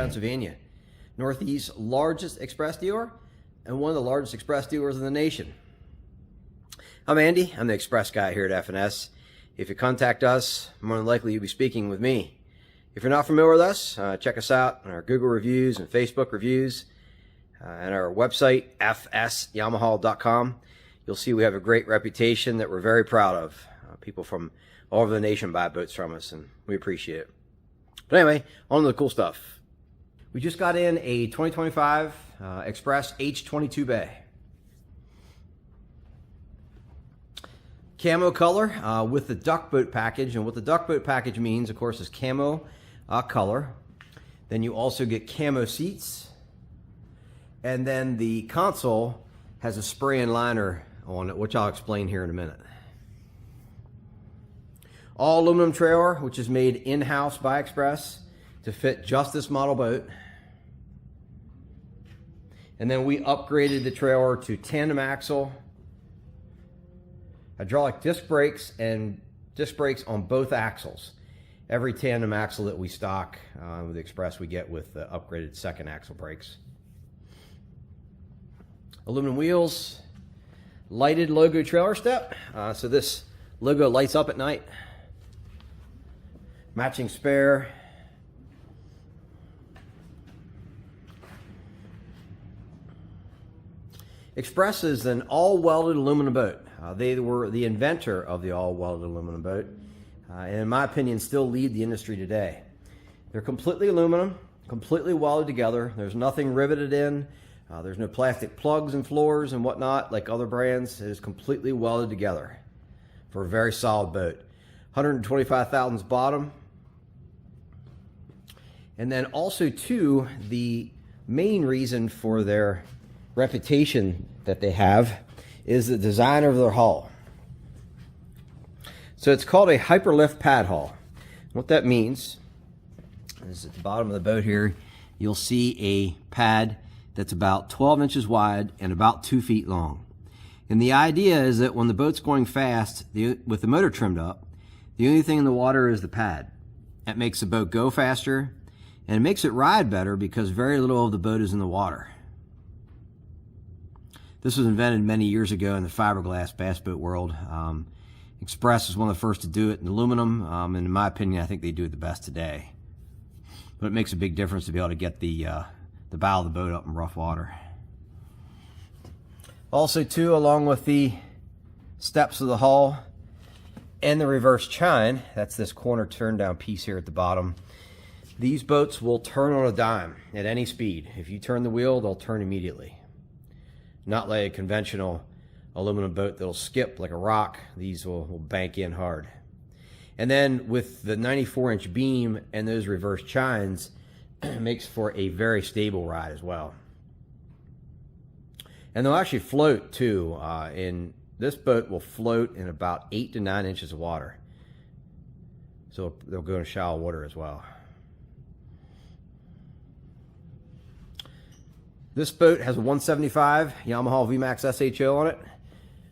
Pennsylvania, Northeast's largest Express dealer and one of the largest Express dealers in the nation. I'm Andy. I'm the Express guy here at F&S. If you contact us, more than likely you'll be speaking with me. If you're not familiar with us, check us out on our Google reviews and Facebook reviews and our website, FSYamaha.com. You'll see we have a great reputation that we're very proud of. People from all over the nation buy boats from us, and we appreciate it. But anyway, on to the cool stuff. We just got in a 2025 Express H22 bay. Camo color with the duck boat package, and what the duck boat package means, of course, is camo color. Then you also get camo seats, and then the console has a spray and liner on it, which I'll explain here in a minute. All aluminum trailer, which is made in-house by Xpress to fit just this model boat. And then we upgraded the trailer to tandem axle, hydraulic disc brakes, and disc brakes on both axles. Every tandem axle that we stock with Xpress, we get with the upgraded second axle brakes. Aluminum wheels, lighted logo trailer step, so this logo lights up at night. Matching spare. Xpress is an all-welded aluminum boat. They were the inventor of the all-welded aluminum boat, and in my opinion still lead the industry today. They're completely aluminum, completely welded together. There's nothing riveted in. There's no plastic plugs and floors and whatnot like other brands. It is completely welded together for a very solid boat. 125 thousandths bottom. And then also too, the main reason for their reputation that they have is the design of their hull. So it's called a hyperlift pad hull. What that means is at the bottom of the boat here, you'll see a pad that's about 12 inches wide and about 2 feet long. And the idea is that when the boat's going fast, with the motor trimmed up, the only thing in the water is the pad. That makes the boat go faster, and it makes it ride better because very little of the boat is in the water. This was invented many years ago in the fiberglass bass boat world. Xpress is one of the first to do it in aluminum, and in my opinion, I think they do it the best today. But it makes a big difference to be able to get the bow of the boat up in rough water. Also too, along with the steps of the hull and the reverse chine, that's this corner turn down piece here at the bottom. These boats will turn on a dime at any speed. If you turn the wheel, they'll turn immediately. Not like a conventional aluminum boat that'll skip like a rock. These will bank in hard. And then with the 94-inch beam and those reverse chines, it makes for a very stable ride as well. And they'll actually float too. This boat will float in about 8 to 9 inches of water. So they'll go in shallow water as well. This boat has a 175 Yamaha Vmax SHO on it.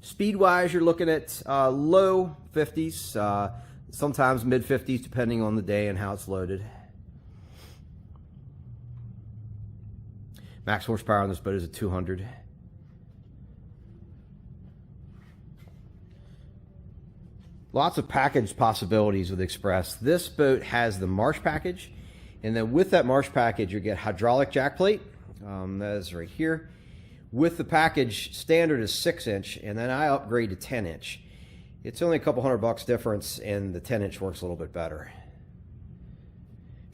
Speed-wise, you're looking at low 50s, sometimes mid-50s, depending on the day and how it's loaded. Max horsepower on this boat is a 200. Lots of package possibilities with Xpress. This boat has the Marsh package, and then with that Marsh package, you get hydraulic jack plate. That is right here. With the package, standard is 6-inch, and then I upgrade to 10-inch. It's only a couple $100 difference, and the 10-inch works a little bit better.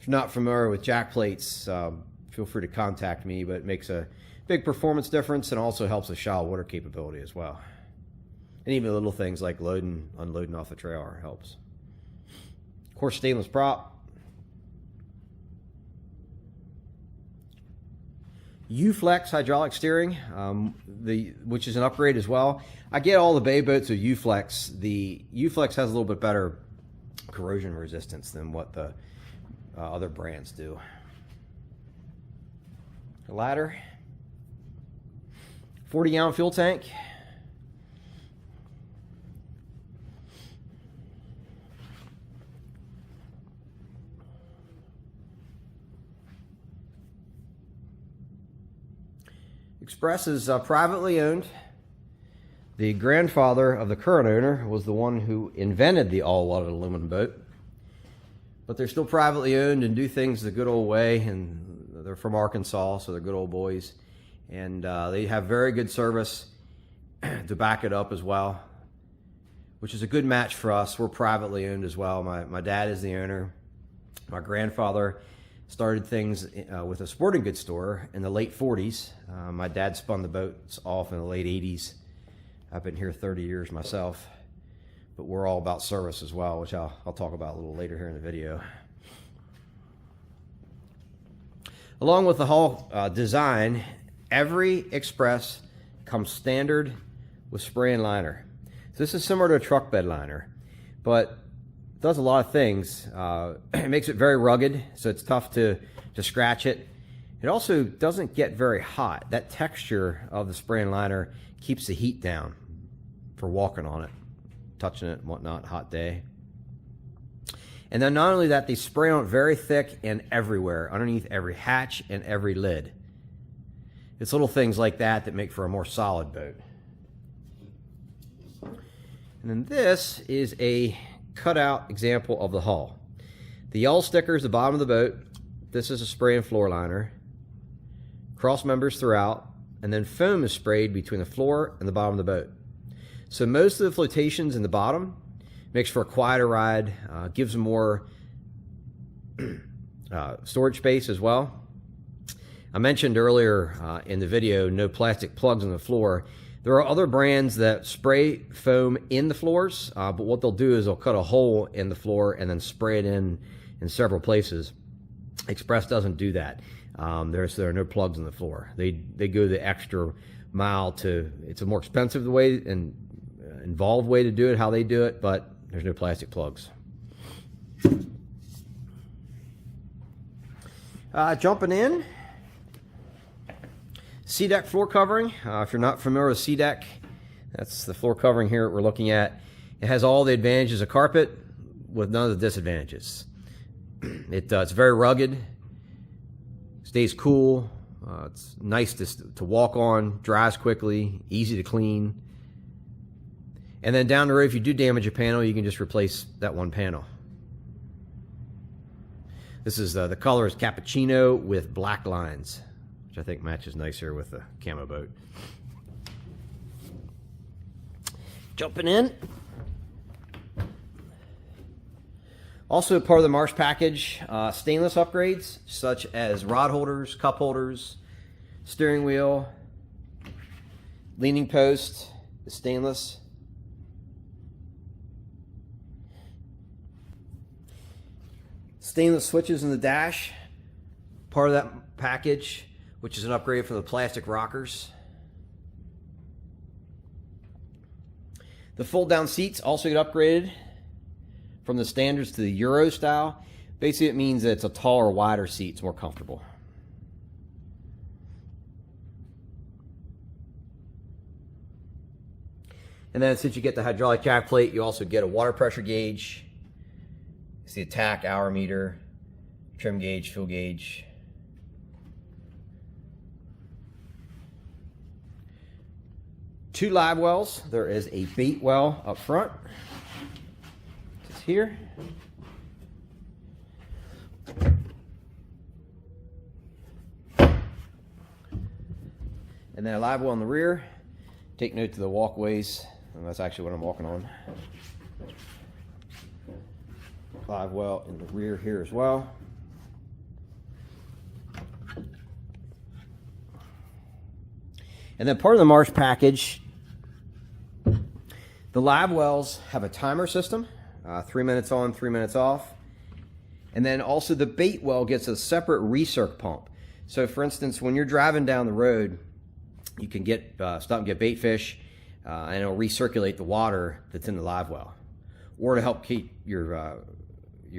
If you're not familiar with jack plates, feel free to contact me, but it makes a big performance difference and also helps with shallow water capability as well. And even little things like loading, unloading off the trailer helps. Of course, stainless prop. U-Flex hydraulic steering, which is an upgrade as well. I get all the bay boats with U-Flex. The U-Flex has a little bit better corrosion resistance than what the other brands do. A ladder, 40-gallon fuel tank. Xpress is privately owned. The grandfather of the current owner was the one who invented the all-welded aluminum boat. But they're still privately owned and do things the good old way, and they're from Arkansas, so they're good old boys. And they have very good service to back it up as well, which is a good match for us. We're privately owned as well. My dad is the owner. My grandfather started things with a sporting goods store in the late 40s. My dad spun the boats off in the late 80s. I've been here 30 years myself, but we're all about service as well, which I'll talk about a little later here in the video. Along with the hull design, every Xpress comes standard with spray and liner. So this is similar to a truck bed liner, but it does a lot of things. It makes it very rugged, so it's tough to scratch it. It also doesn't get very hot. That texture of the spray and liner keeps the heat down for walking on it, touching it and whatnot, hot day. And then not only that, they spray on it very thick and everywhere, underneath every hatch and every lid. It's little things like that that make for a more solid boat. And then this is a cutout example of the hull. The yellow sticker is the bottom of the boat. This is a spray and floor liner. Cross members throughout, and then foam is sprayed between the floor and the bottom of the boat. So most of the flotations in the bottom makes for a quieter ride, gives more storage space as well. I mentioned earlier in the video, no plastic plugs on the floor. There are other brands that spray foam in the floors, but what they'll do is they'll cut a hole in the floor and then spray it in several places. Xpress doesn't do that. There are no plugs in the floor. They go the extra mile to, it's a more expensive way and involved way to do it, how they do it, but there's no plastic plugs. Jumping in, SeaDek floor covering. If you're not familiar with SeaDek, that's the floor covering here that we're looking at. It has all the advantages of carpet with none of the disadvantages. It's very rugged, stays cool, it's nice to walk on, dries quickly, easy to clean. And then down the road, if you do damage a panel, you can just replace that one panel. This is the color is cappuccino with black lines, which I think matches nicer with the camo boat. Jumping in. Also part of the Marsh package, stainless upgrades such as rod holders, cup holders, steering wheel, leaning post is stainless. Stainless switches in the dash, part of that package, which is an upgrade from the plastic rockers. The fold-down seats also get upgraded from the standards to the Euro style. Basically, it means that it's a taller, wider seat. It's more comfortable. And then since you get the hydraulic jack plate, you also get a water pressure gauge. It's the attack hour meter, trim gauge, fuel gauge. Two live wells. There is a bait well up front. It's here. And then a live well in the rear. Take note to the walkways, and that's actually what I'm walking on. Live well in the rear here as well. And then part of the Marsh package, the live wells have a timer system, 3 minutes on, 3 minutes off. And then also the bait well gets a separate recirc pump. So for instance, when you're driving down the road, you can get stop and get bait fish, and it'll recirculate the water that's in the live well. Or to help keep your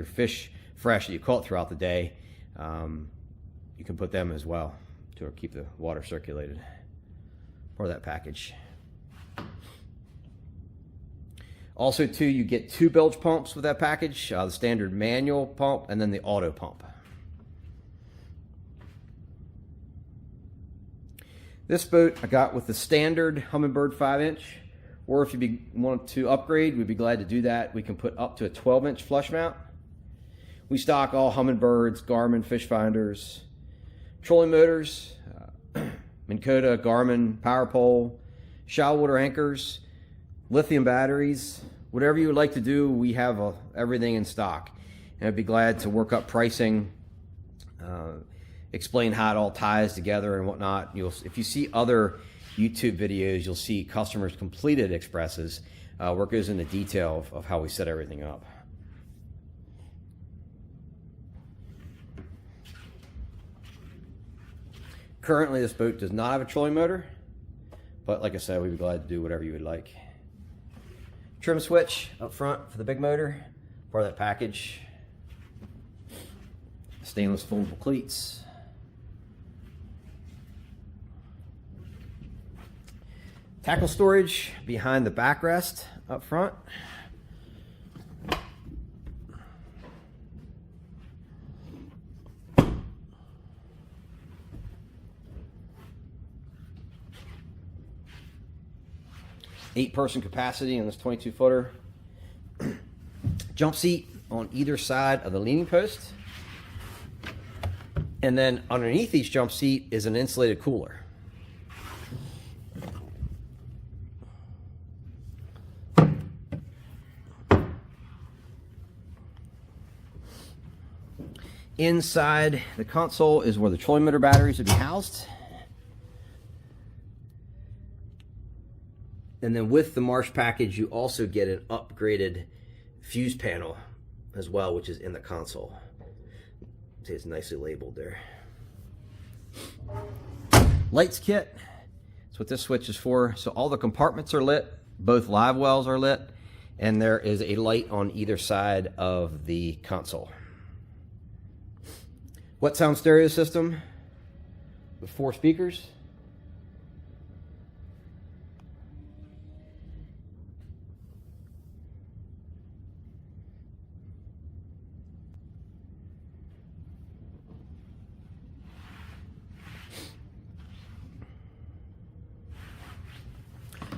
fish fresh that you caught throughout the day, you can put them as well to keep the water circulated. Part of that package. Also too, you get two bilge pumps with that package, the standard manual pump and then the auto pump. This boat I got with the standard Humminbird 5-inch, or if you want to upgrade, we'd be glad to do that. We can put up to a 12-inch flush mount. We stock all Humminbirds, Garmin fish finders, trolling motors, Minn Kota, Garmin, power pole, shallow water anchors, lithium batteries. Whatever you would like to do, we have everything in stock. And I'd be glad to work up pricing, explain how it all ties together and whatnot. If you see other YouTube videos, you'll see customers completed Xpresses, where it goes into detail of how we set everything up. Currently, this boat does not have a trolling motor, but like I said, we'd be glad to do whatever you would like. Trim switch up front for the big motor, part of that package. Stainless foldable cleats. Tackle storage behind the backrest up front. Eight-person capacity on this 22-footer. Jump seat on either side of the leaning post. And then underneath each jump seat is an insulated cooler. Inside the console is where the trolling motor batteries would be housed. And then with the Marsh package, you also get an upgraded fuse panel as well, which is in the console. See, it's nicely labeled there. Lights kit. That's what this switch is for. So all the compartments are lit. Both live wells are lit. And there is a light on either side of the console. Wet sound stereo system with 4 speakers.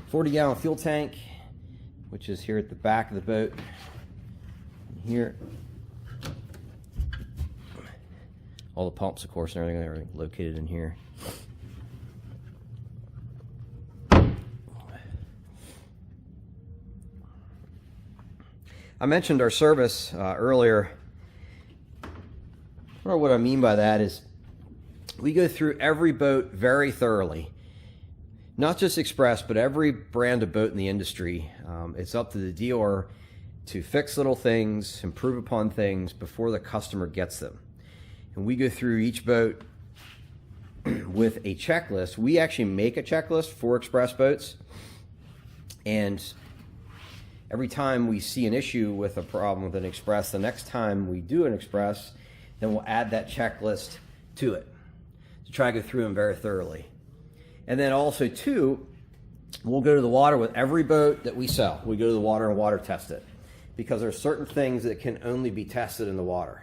$40-gallon fuel tank, which is here at the back of the boat. Here, all the pumps, of course, and everything are located in here. I mentioned our service earlier. What I mean by that is we go through every boat very thoroughly. Not just Xpress, but every brand of boat in the industry. It's up to the dealer to fix little things, improve upon things before the customer gets them. And we go through each boat with a checklist. We actually make a checklist for Xpress boats. And every time we see an issue with a problem with an Xpress, the next time we do an Xpress, then we'll add that checklist to it to try to go through them very thoroughly. And then also, too, we'll go to the water with every boat that we sell. We go to the water and water test it, because there are certain things that can only be tested in the water.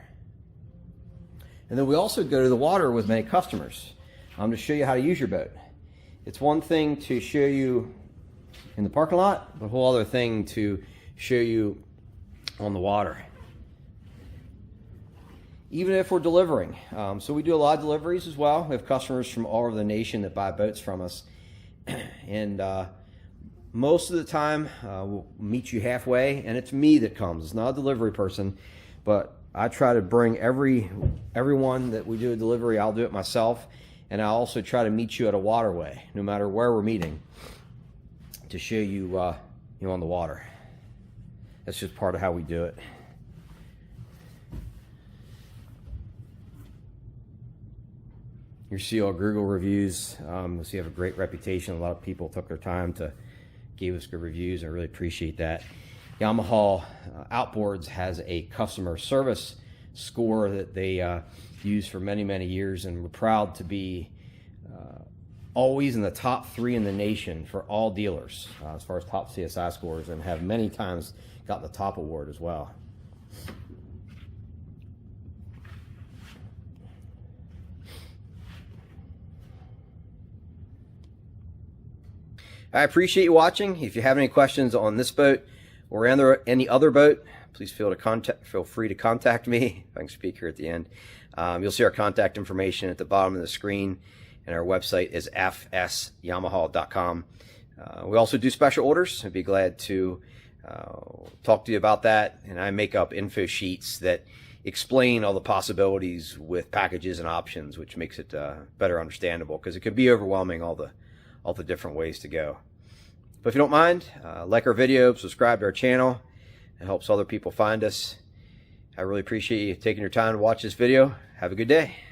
And then we also go to the water with many customers to show you how to use your boat. It's one thing to show you in the parking lot, but a whole other thing to show you on the water. Even if we're delivering. So we do a lot of deliveries as well. We have customers from all over the nation that buy boats from us. And most of the time, we'll meet you halfway, and it's me that comes. It's not a delivery person, but I try to bring everyone that we do a delivery, I'll do it myself. And I also try to meet you at a waterway, no matter where we're meeting, to show you, on the water. That's just part of how we do it. Your Seal Google reviews, so you have a great reputation. A lot of people took their time to give us good reviews. I really appreciate that. Yamaha Outboards has a customer service score that they use for many, many years, and we're proud to be always in the top 3 in the nation for all dealers as far as top CSI scores, and have many times got the top award as well. I appreciate you watching. If you have any questions on this boat or any other boat, please feel free to contact me. If I can speak here at the end. You'll see our contact information at the bottom of the screen, and our website is F&SYamaha.com. We also do special orders. I'd be glad to talk to you about that. And I make up info sheets that explain all the possibilities with packages and options, which makes it better understandable, because it could be overwhelming, all the different ways to go. But if you don't mind, like our video, subscribe to our channel. It helps other people find us. I really appreciate you taking your time to watch this video. Have a good day.